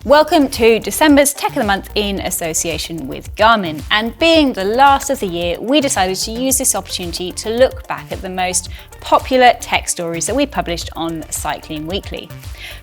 Welcome to December's Tech of the Month in association with Garmin. And being the last of the year, we decided to use this opportunity to look back at the most popular tech stories that we published on Cycling Weekly.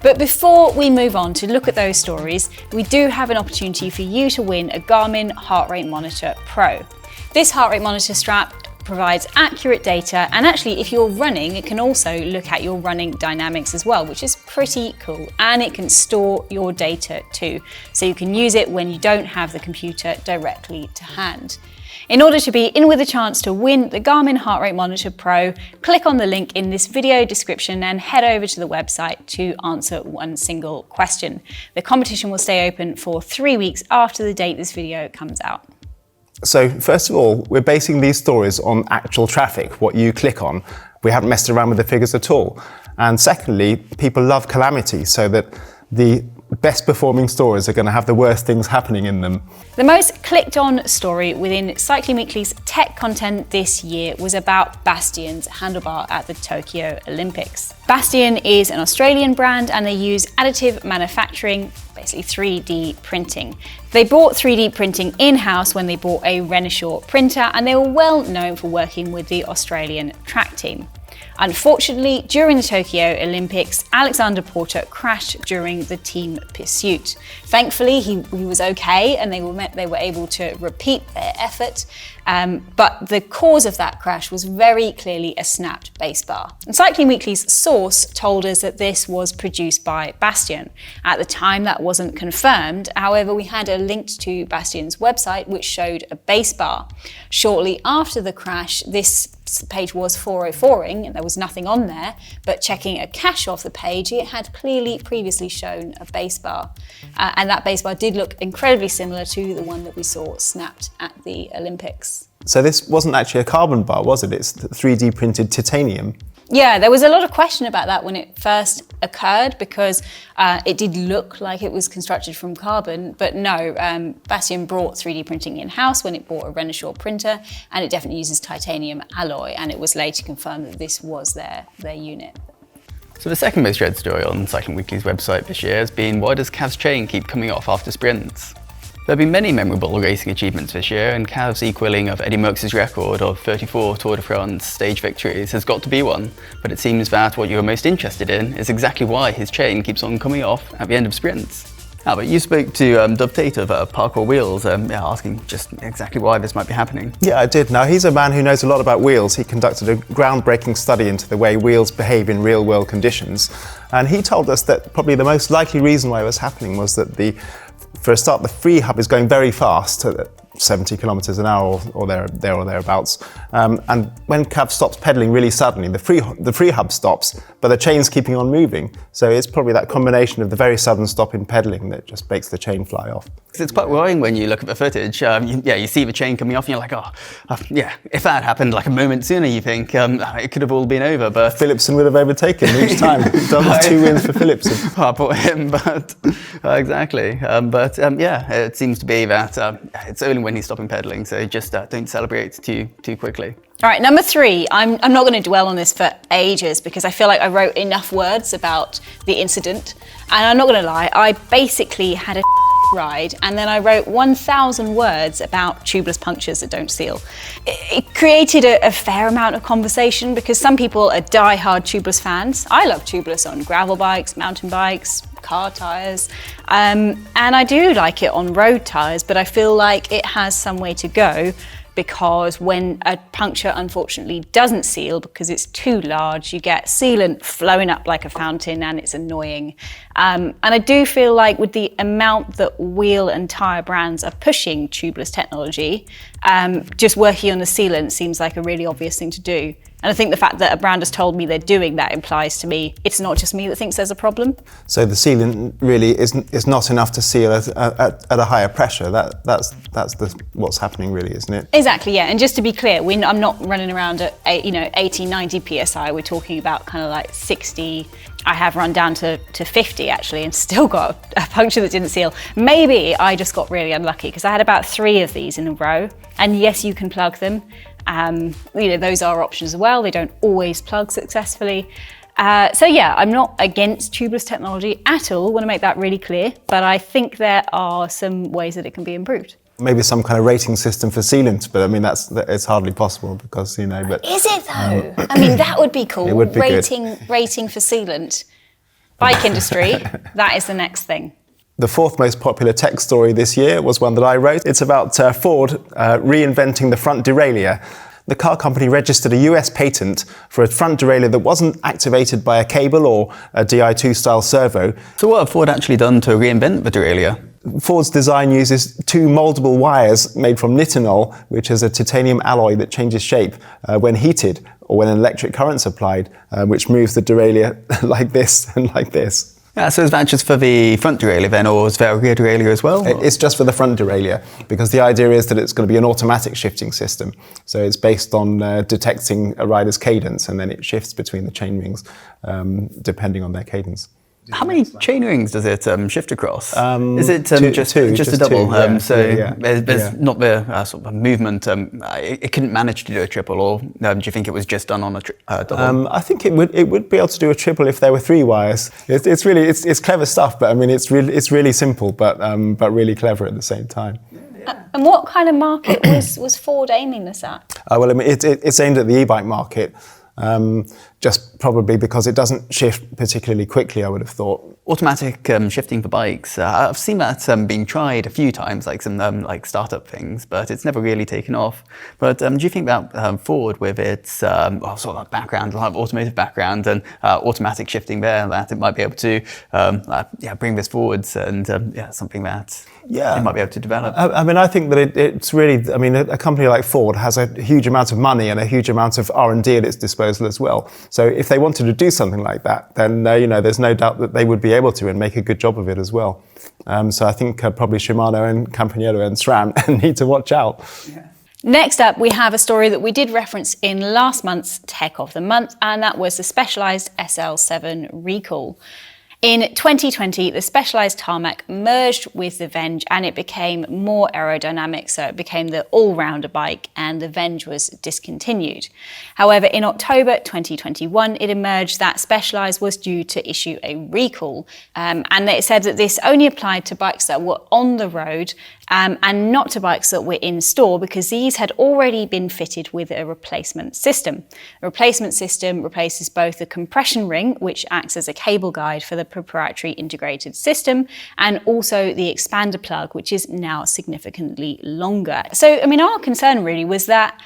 But before we move on to look at those stories, we do have an opportunity for you to win a Garmin Heart Rate Monitor Pro. This heart rate monitor strap provides accurate data, and actually if you're running, it can also look at your running dynamics as well, which is pretty cool, and it can store your data too, so you can use it when you don't have the computer directly to hand. In order to be in with a chance to win the Garmin Heart Rate Monitor Pro, click on the link in this video description and head over to the website to answer one single question. The competition will stay open for 3 weeks after the date this video comes out. So first of all, we're basing these stories on actual traffic, what you click on. We haven't messed around with the figures at all. And secondly, people love calamity, so that the best performing stories are going to have the worst things happening in them. The most clicked on story within Cycling Weekly's tech content this year was about Bastian's handlebar at the Tokyo Olympics. Bastian is an Australian brand and they use additive manufacturing, basically 3D printing. They bought 3D printing in-house when they bought a Renishaw printer, and they were well known for working with the Australian track team. Unfortunately, during the Tokyo Olympics, Alexander Porter crashed during the team pursuit. Thankfully, he was okay and they were able to repeat their effort, but the cause of that crash was very clearly a snapped base bar. And Cycling Weekly's source told us that this was produced by Bastian. At the time, that wasn't confirmed. However, we had a link to Bastian's website which showed a base bar. Shortly after the crash, this page was 404ing and there was nothing on there, but checking a cache off the page, it had clearly previously shown a base bar. And that base bar did look incredibly similar to the one that we saw snapped at the Olympics. So this wasn't actually a carbon bar, was it? It's 3D printed titanium. Yeah, there was a lot of question about that when it first occurred, because it did look like it was constructed from carbon, but no, Bastian brought 3D printing in-house when it bought a Renishaw printer, and it definitely uses titanium alloy, and it was later confirmed that this was their unit. So the second most read story on Cycling Weekly's website this year has been, why does Cav's chain keep coming off after sprints? There have been many memorable racing achievements this year, and Cav's equalling of Eddy Merckx's record of 34 Tour de France stage victories has got to be one, but it seems that what you're most interested in is exactly why his chain keeps on coming off at the end of sprints. Albert, you spoke to Dov Tate of Parkour Wheels, asking just exactly why this might be happening. Yeah, I did. Now, he's a man who knows a lot about wheels. He conducted a groundbreaking study into the way wheels behave in real-world conditions, and he told us that probably the most likely reason why it was happening was that for a start, the free hub is going very fast, at 70 kilometers an hour or thereabouts. And when Cav stops pedaling really suddenly, the free hub stops, but the chain's keeping on moving. So it's probably that combination of the very sudden stop in pedaling that just makes the chain fly off. It's quite worrying when you look at the footage. You see the chain coming off and you're like, if that had happened like a moment sooner, you think it could have all been over. But Philipsen would have overtaken each time. Double 2 wins for Philipsen. Poor him, but exactly. It seems to be that it's only when he's stopping pedaling, so just don't celebrate too quickly. All right, number 3. I'm not going to dwell on this for ages because I feel like I wrote enough words about the incident, and I'm not going to lie, I basically had a ride, and then I wrote 1,000 words about tubeless punctures that don't seal. It created a fair amount of conversation because some people are die-hard tubeless fans. I love tubeless on gravel bikes, mountain bikes, car tyres, and I do like it on road tyres, but I feel like it has some way to go, because when a puncture unfortunately doesn't seal because it's too large, you get sealant flowing up like a fountain and it's annoying. And I do feel like with the amount that wheel and tyre brands are pushing tubeless technology, just working on the sealant seems like a really obvious thing to do. And I think the fact that a brand has told me they're doing that implies to me it's not just me that thinks there's a problem. So the sealant really is not enough to seal at a higher pressure. That's what's happening really, isn't it? Exactly, yeah. And just to be clear, I'm not running around at 80, 90 psi. We're talking about kind of like 60. I have run down to 50 actually and still got a puncture that didn't seal. Maybe I just got really unlucky because I had about 3 of these in a row. And yes, you can plug them. Those are options as well. They don't always plug successfully. So yeah, I'm not against tubeless technology at all. I want to make that really clear, but I think there are some ways that it can be improved. Maybe some kind of rating system for sealant, but I mean it's hardly possible because But is it though? I mean, that would be cool. It would be rating for sealant. Bike industry, that is the next thing. The fourth most popular tech story this year was one that I wrote. It's about Ford reinventing the front derailleur. The car company registered a US patent for a front derailleur that wasn't activated by a cable or a Di2 style servo. So what have Ford actually done to reinvent the derailleur? Ford's design uses two moldable wires made from nitinol, which is a titanium alloy that changes shape when heated or when an electric current's applied, which moves the derailleur like this and like this. Yeah, so is that just for the front derailleur then, or is there a rear derailleur as well? It's just for the front derailleur, because the idea is that it's going to be an automatic shifting system. So it's based on detecting a rider's cadence, and then it shifts between the chain rings depending on their cadence. How many chain rings does it shift across? Is it just a double? Two, There's not the sort of movement. It couldn't manage to do a triple, or do you think it was just done on a double? I think it would be able to do a triple if there were three wires. It's clever stuff, but I mean it's really simple, but really clever at the same time. And what kind of market was Ford aiming this at? Well, I mean it's aimed at the e-bike market. Just probably because it doesn't shift particularly quickly, I would have thought. Automatic shifting for bikes. I've seen that being tried a few times, like some like startup things, but it's never really taken off. But do you think that Ford, with its sort of background, automotive background, and automatic shifting there, that it might be able to bring this forwards and something that it might be able to develop? I mean, I think that it's really, I mean, a company like Ford has a huge amount of money and a huge amount of R&D at its disposal as well. So if they wanted to do something like that, then there's no doubt that they would be able to and make a good job of it as well. So I think probably Shimano and Campagnolo and SRAM need to watch out. Yeah. Next up, we have a story that we did reference in last month's Tech of the Month, and that was the Specialized SL7 recall. In 2020, the Specialized tarmac merged with the Venge and it became more aerodynamic, so it became the all-rounder bike and the Venge was discontinued. However, in October 2021, it emerged that Specialized was due to issue a recall, and it said that this only applied to bikes that were on the road and not to bikes that were in store, because these had already been fitted with a replacement system. A replacement system replaces both the compression ring, which acts as a cable guide for the proprietary integrated system, and also the expander plug, which is now significantly longer. So, I mean, our concern really was that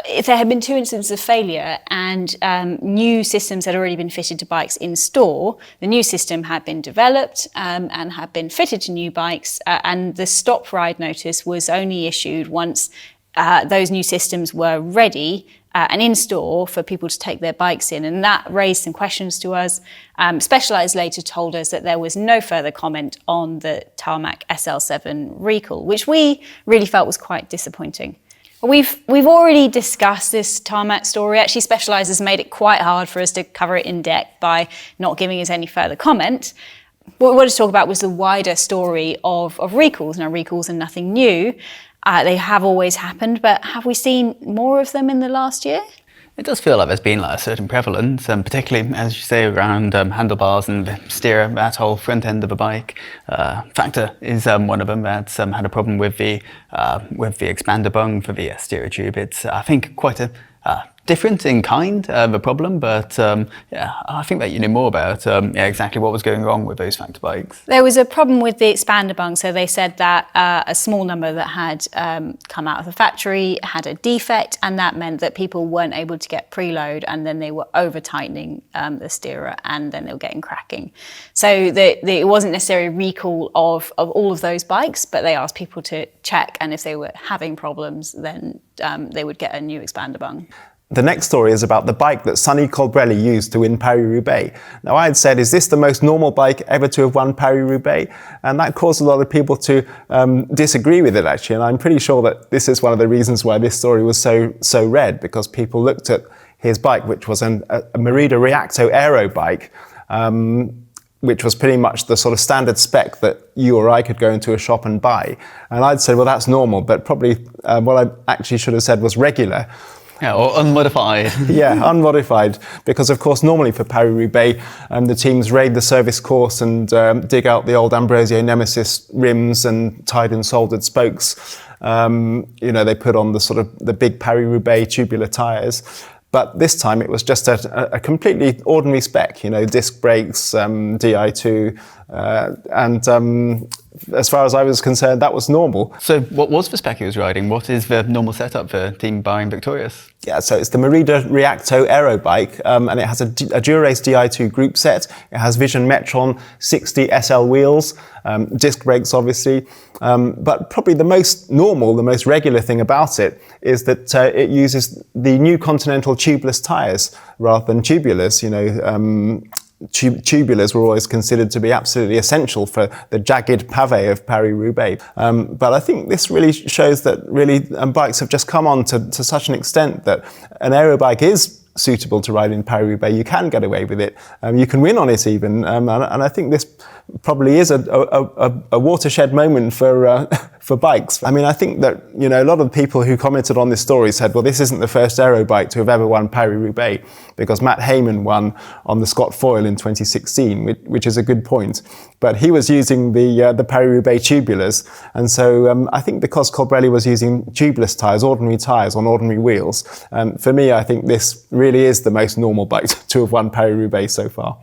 if there had been two instances of failure and new systems had already been fitted to bikes in store, the new system had been developed and had been fitted to new bikes, and the stop ride notice was only issued once those new systems were ready and in store for people to take their bikes in. And that raised some questions to us. Specialized later told us that there was no further comment on the Tarmac SL7 recall, which we really felt was quite disappointing. We've already discussed this Tarmac story. Actually, Specialized has made it quite hard for us to cover it in depth by not giving us any further comment. What we wanted to talk about was the wider story of recalls. Now, recalls are nothing new. They have always happened, but have we seen more of them in the last year? It does feel like there's been a certain prevalence, particularly, as you say, around handlebars and the steerer, that whole front end of a bike. Factor is one of them that's had a problem with the expander bung for the steerer tube. It's, I think, quite a different in kind of a problem, but I think that you know more about exactly what was going wrong with those Factor bikes. There was a problem with the expander bung, so they said that a small number that had come out of the factory had a defect, and that meant that people weren't able to get preload, and then they were over-tightening the steerer, and then they were getting cracking. So it wasn't necessarily a recall of all of those bikes, but they asked people to check, and if they were having problems, then they would get a new expander bung. The next story is about the bike that Sonny Colbrelli used to win Paris-Roubaix. Now, I had said, is this the most normal bike ever to have won Paris-Roubaix? And that caused a lot of people to disagree with it, actually. And I'm pretty sure that this is one of the reasons why this story was so read, because people looked at his bike, which was a Merida Reacto Aero bike, which was pretty much the sort of standard spec that you or I could go into a shop and buy. And I'd said, well, that's normal, but probably what I actually should have said was regular. Yeah, or unmodified. Yeah, unmodified, because of course normally for Paris-Roubaix the teams raid the service course and dig out the old Ambrosio Nemesis rims and tied and soldered spokes. They put on the big Paris-Roubaix tubular tyres. But this time it was just a completely ordinary spec, disc brakes, Di2, and as far as I was concerned, that was normal. So what was the spec he was riding? What is the normal setup for Team Bahrain Victorious? Yeah, so it's the Merida Reacto Aero bike, and it has a Dura-Ace Di2 group set. It has Vision Metron 60 SL wheels, disc brakes obviously, but probably the most normal, the most regular thing about it is that it uses the new Continental tubeless tyres rather than tubulars. Tubulars were always considered to be absolutely essential for the jagged pavé of Paris-Roubaix. But I think this really shows that bikes have just come on to such an extent that an aero bike is suitable to ride in Paris-Roubaix. You can get away with it. You can win on it even. And I think this probably is a watershed moment for bikes. I mean, I think that, a lot of people who commented on this story said, well, this isn't the first aero bike to have ever won Paris-Roubaix, because Matt Hayman won on the Scott Foil in 2016, which is a good point. But he was using the Paris-Roubaix tubulars. And so I think because Colbrelli was using tubeless tyres, ordinary tyres on ordinary wheels, for me, I think this really is the most normal bike to have won Paris-Roubaix so far.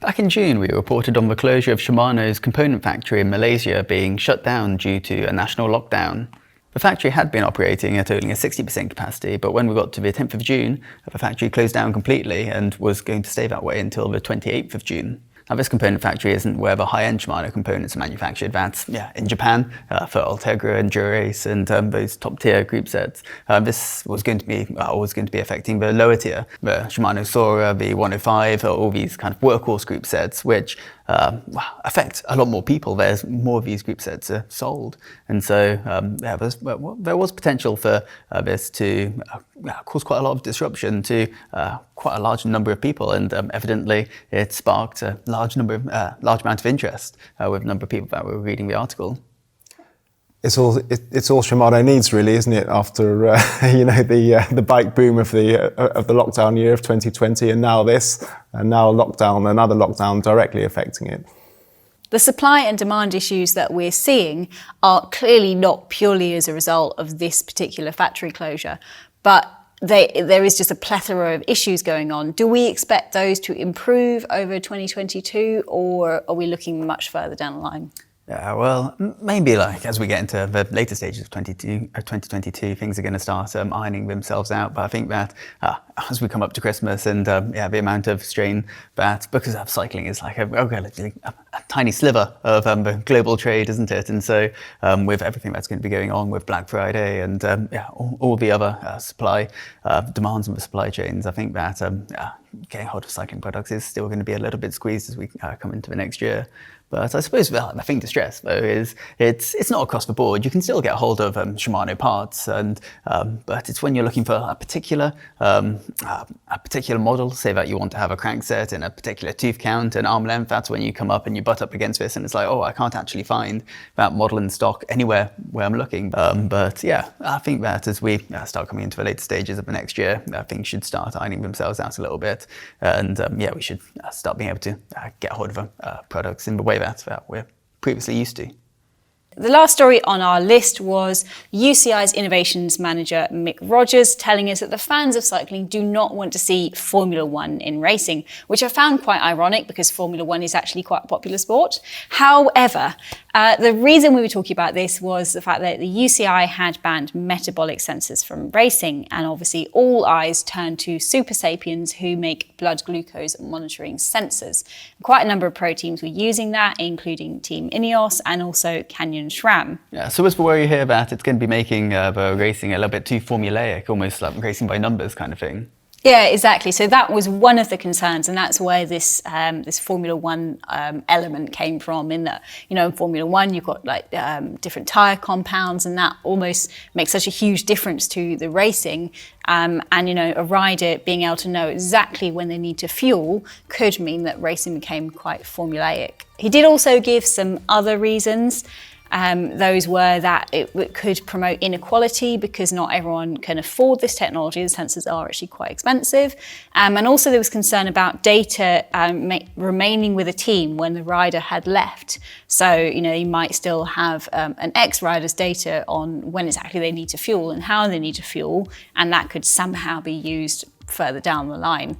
Back in June, we reported on the closure of Shimano's component factory in Malaysia being shut down due to a national lockdown. The factory had been operating at only a 60% capacity, but when we got to the 10th of June, the factory closed down completely and was going to stay that way until the 28th of June. Now, this component factory isn't where the high-end Shimano components are manufactured. That's in Japan for Ultegra and Dura-Ace and those top-tier group sets. This was going to be affecting the lower tier, the Shimano Sora, the 105, all these kind of workhorse group sets, which affect a lot more people. There's more of these group sets are sold, and so there was potential for this to cause quite a lot of disruption to quite a large number of people, and evidently it sparked a large amount of interest with a number of people that were reading the article. It's all Shimano needs, really, isn't it? After the bike boom of the lockdown year of 2020, and now this, and now another lockdown directly affecting it. The supply and demand issues that we're seeing are clearly not purely as a result of this particular factory closure, but there is just a plethora of issues going on. Do we expect those to improve over 2022, or are we looking much further down the line? Yeah, well, maybe as we get into the later stages of 2022, things are going to start ironing themselves out. But I think that as we come up to Christmas and the amount of strain that, because cycling is like a tiny sliver of the global trade, isn't it? And so with everything that's going to be going on with Black Friday and all the other supply demands in the supply chains, I think that getting hold of cycling products is still going to be a little bit squeezed as we come into the next year. But I suppose the thing to stress, though, is it's not across the board. You can still get hold of Shimano parts, but it's when you're looking for a particular model, say that you want to have a crankset and a particular tooth count and arm length, that's when you come up and you butt up against this, and it's like, oh, I can't actually find that model in stock anywhere where I'm looking. But yeah, I think that as we start coming into the later stages of the next year, things should start ironing themselves out a little bit, and we should start being able to get hold of products in the way that we're previously used to. The last story on our list was UCI's innovations manager Mick Rogers telling us that the fans of cycling do not want to see Formula One in racing, which I found quite ironic because Formula One is actually quite a popular sport. However, the reason we were talking about this was the fact that the UCI had banned metabolic sensors from racing, and obviously all eyes turned to Super Sapiens, who make blood glucose monitoring sensors. Quite a number of pro teams were using that, including Team Ineos and also Canyon SRAM. Yeah, so what's the worry here that it's going to be making the racing a little bit too formulaic, almost like racing by numbers kind of thing? Yeah, exactly. So that was one of the concerns, and that's where this Formula One element came from. In that, in Formula One, you've got like different tyre compounds, and that almost makes such a huge difference to the racing. And a rider being able to know exactly when they need to fuel could mean that racing became quite formulaic. He did also give some other reasons. Those were that it could promote inequality because not everyone can afford this technology. The sensors are actually quite expensive. And also there was concern about data remaining with a team when the rider had left. So, you might still have an ex-rider's data on when exactly they need to fuel and how they need to fuel, and that could somehow be used further down the line.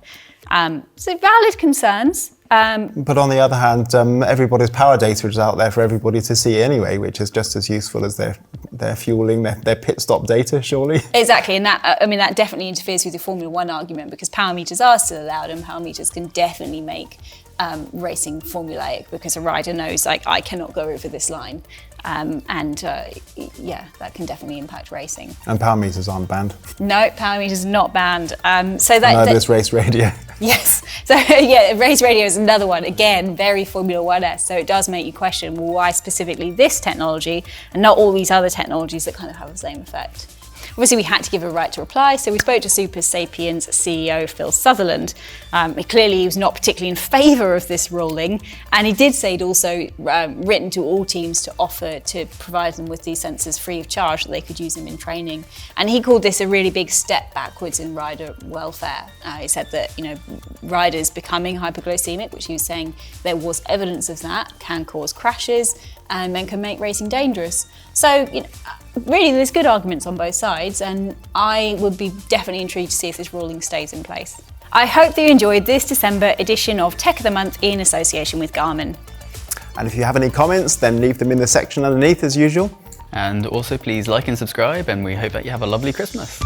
So valid concerns. But on the other hand, everybody's power data is out there for everybody to see anyway, which is just as useful as their fueling, their pit stop data, surely. Exactly, and that definitely interferes with the Formula One argument, because power meters are still allowed, and power meters can definitely make racing formulaic, because a rider knows, like, I cannot go over this line. Yeah, that can definitely impact racing. And power meters aren't banned. No, power meters are not banned. So neither is race radio. Yes, so yeah, race radio is another one. Again, very Formula 1-esque. So it does make you question, well, why specifically this technology and not all these other technologies that kind of have the same effect? Obviously, we had to give a right to reply, so we spoke to Super Sapiens CEO Phil Sutherland. Clearly, he was not particularly in favour of this ruling, and he did say he'd also written to all teams to offer to provide them with these sensors free of charge, that they could use them in training. And he called this a really big step backwards in rider welfare. He said that riders becoming hypoglycemic, which he was saying there was evidence of that, can cause crashes and then can make racing dangerous. So, really, there's good arguments on both sides, and I would be definitely intrigued to see if this ruling stays in place. I hope that you enjoyed this December edition of Tech of the Month in association with Garmin. And if you have any comments, then leave them in the section underneath as usual. And also please like and subscribe, and we hope that you have a lovely Christmas.